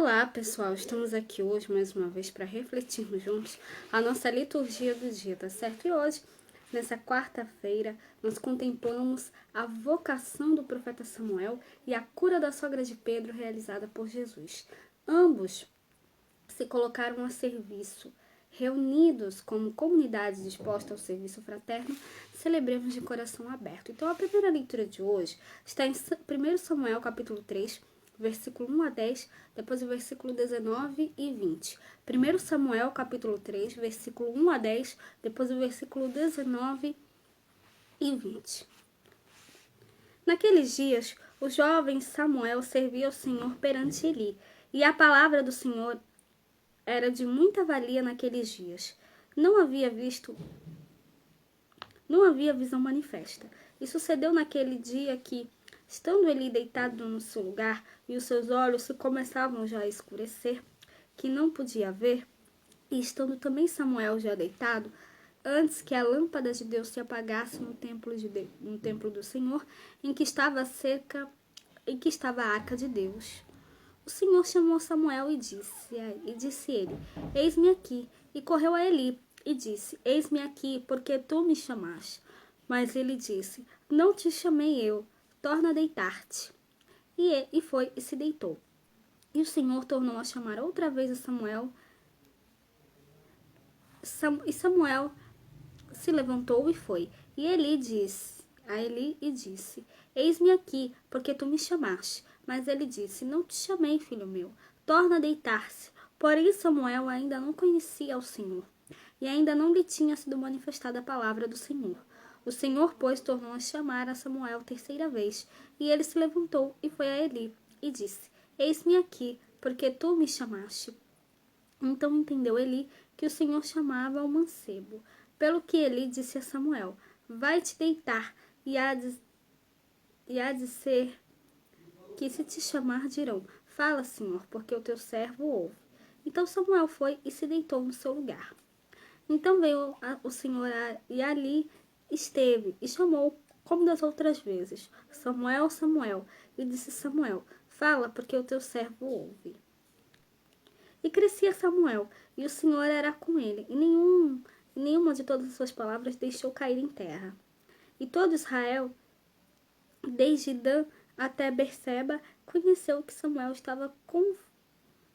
Olá, pessoal! Estamos aqui hoje mais uma vez para refletirmos juntos a nossa liturgia do dia, tá certo? E hoje, nessa quarta-feira, nós contemplamos a vocação do profeta Samuel e a cura da sogra de Pedro realizada por Jesus. Ambos se colocaram a serviço. Reunidos como comunidade disposta ao serviço fraterno, celebremos de coração aberto. Então, a primeira leitura de hoje está em 1 Samuel, capítulo 3, versículo 1 a 10, depois o versículo 19 e 20. 1 Samuel, capítulo 3, versículo 1 a 10, depois o versículo 19 e 20. Naqueles dias, o jovem Samuel servia ao Senhor perante Eli, e a palavra do Senhor era de muita valia naqueles dias. Não havia visão manifesta. E sucedeu naquele dia que, estando Eli deitado no seu lugar, e os seus olhos se começavam já a escurecer, que não podia ver, e estando também Samuel já deitado, antes que a lâmpada de Deus se apagasse no templo do Senhor, em que estava a arca de Deus. O Senhor chamou Samuel e disse ele, eis-me aqui. E correu a Eli e disse, eis-me aqui, porque tu me chamaste. Mas ele disse, não te chamei eu, torna a deitar-te. E foi e se deitou. E o Senhor tornou a chamar outra vez a Samuel. E Samuel se levantou e foi. E Eli disse a Eli e disse, eis-me aqui, porque tu me chamaste. Mas ele disse, não te chamei, filho meu, torna a deitar-se. Porém Samuel ainda não conhecia o Senhor, e ainda não lhe tinha sido manifestada a palavra do Senhor. O Senhor, pois, tornou a chamar a Samuel terceira vez, e ele se levantou e foi a Eli, e disse, eis-me aqui, porque tu me chamaste. Então entendeu Eli que o Senhor chamava o mancebo, pelo que Eli disse a Samuel, vai-te deitar, e há de ser que se te chamar dirão, fala, Senhor, porque o teu servo ouve. Então Samuel foi e se deitou no seu lugar. Então veio o Senhor e ali esteve e chamou, como das outras vezes, Samuel, Samuel. E disse Samuel, fala, porque o teu servo ouve. E crescia Samuel, e o Senhor era com ele, e nenhuma de todas as suas palavras deixou cair em terra. E todo Israel, desde Dan até Berseba, conheceu que Samuel estava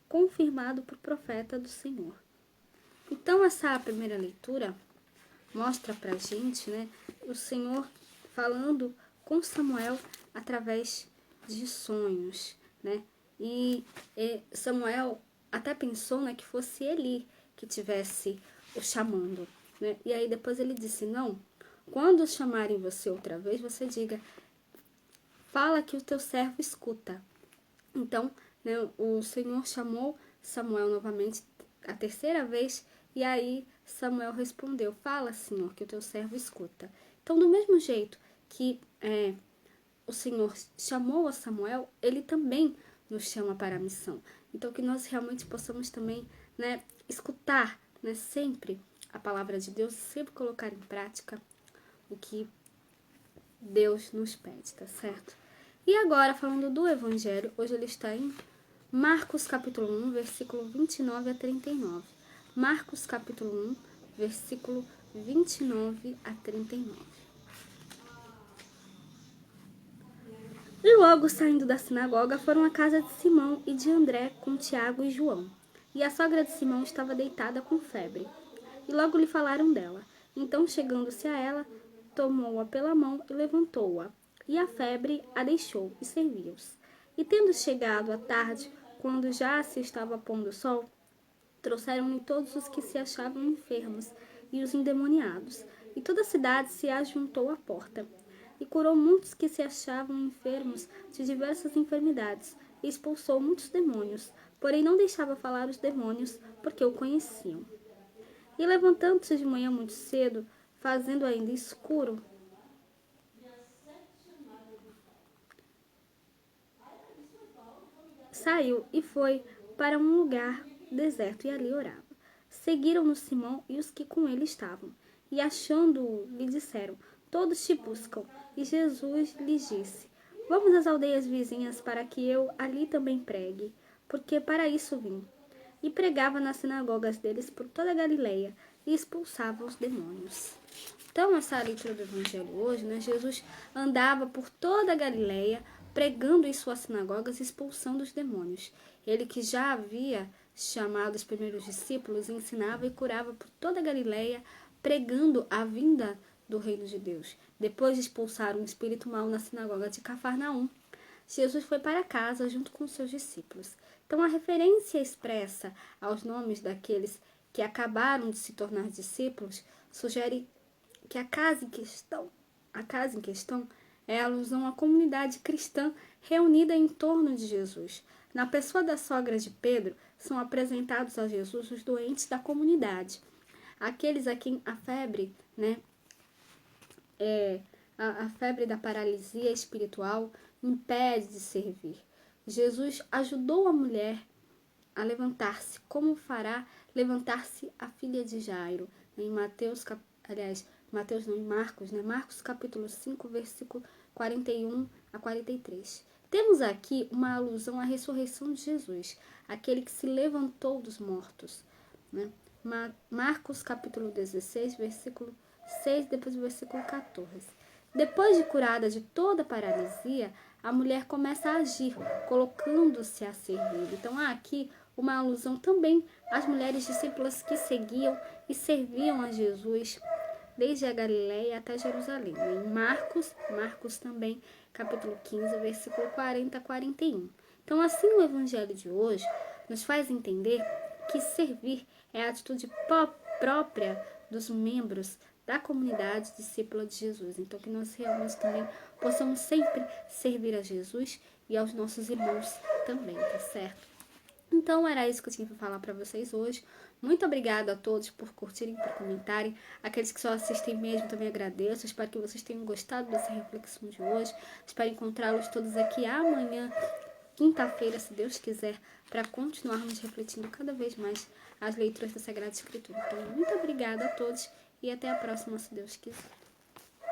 confirmado por profeta do Senhor. Então, essa primeira leitura mostra pra gente, o Senhor falando com Samuel através de sonhos, E Samuel até pensou, que fosse Eli que tivesse o chamando, E aí depois ele disse, não, quando chamarem você outra vez, você diga, fala que o teu servo escuta. Então, o Senhor chamou Samuel novamente a terceira vez, e aí Samuel respondeu, fala, Senhor, que o teu servo escuta. Então, do mesmo jeito que o Senhor chamou a Samuel, ele também nos chama para a missão. Então, que nós realmente possamos também escutar sempre a palavra de Deus, sempre colocar em prática o que Deus nos pede, tá certo? E agora, falando do Evangelho, hoje ele está em Marcos capítulo 1, versículo 29 a 39. Marcos capítulo 1, versículo 29 a 39. E logo saindo da sinagoga, foram à casa de Simão e de André com Tiago e João. E a sogra de Simão estava deitada com febre. E logo lhe falaram dela. Então, chegando-se a ela, tomou-a pela mão e levantou-a. E a febre a deixou, e serviu-os. E tendo chegado a tarde, quando já se estava pondo o sol, trouxeram-lhe todos os que se achavam enfermos e os endemoniados. E toda a cidade se ajuntou à porta. E curou muitos que se achavam enfermos de diversas enfermidades, e expulsou muitos demônios, porém não deixava falar os demônios, porque o conheciam. E levantando-se de manhã muito cedo, fazendo ainda escuro, saiu e foi para um lugar deserto e ali orava. Seguiram-no Simão e os que com ele estavam. E achando-o, lhe disseram, todos te buscam. E Jesus lhes disse, vamos às aldeias vizinhas para que eu ali também pregue, porque para isso vim. E pregava nas sinagogas deles por toda a Galileia e expulsava os demônios. Então, essa leitura do Evangelho hoje, né, Jesus andava por toda a Galileia, pregando em suas sinagogas e expulsando os demônios. Ele que já havia chamado os primeiros discípulos, ensinava e curava por toda a Galileia, pregando a vinda do reino de Deus. Depois de expulsar um espírito mau na sinagoga de Cafarnaum, Jesus foi para casa junto com seus discípulos. Então, a referência expressa aos nomes daqueles que acabaram de se tornar discípulos sugere que a casa em questão é alusão à comunidade cristã reunida em torno de Jesus. Na pessoa da sogra de Pedro, são apresentados a Jesus os doentes da comunidade, aqueles a quem a febre, né, a febre da paralisia espiritual impede de servir. Jesus ajudou a mulher a levantar-se, como fará levantar-se a filha de Jairo, em Marcos capítulo 5, versículo 41 a 43. Temos aqui uma alusão à ressurreição de Jesus, aquele que se levantou dos mortos, né? Marcos capítulo 16, versículo 6, depois do versículo 14. Depois de curada de toda a paralisia, a mulher começa a agir, colocando-se a servir. Então há aqui uma alusão também às mulheres discípulas que seguiam e serviam a Jesus desde a Galileia até Jerusalém. Em Marcos também, capítulo 15, versículo 40 a 41. Então, assim, o evangelho de hoje nos faz entender que servir é a atitude própria dos membros da comunidade discípula de Jesus. Então, que nós realmente também possamos sempre servir a Jesus e aos nossos irmãos também, tá certo? Então, era isso que eu tinha para falar para vocês hoje. Muito obrigada a todos por curtirem, por comentarem. Aqueles que só assistem mesmo, também agradeço. Espero que vocês tenham gostado dessa reflexão de hoje. Espero encontrá-los todos aqui amanhã, quinta-feira, se Deus quiser, para continuarmos refletindo cada vez mais as leituras da Sagrada Escritura. Então, muito obrigada a todos e até a próxima, se Deus quiser.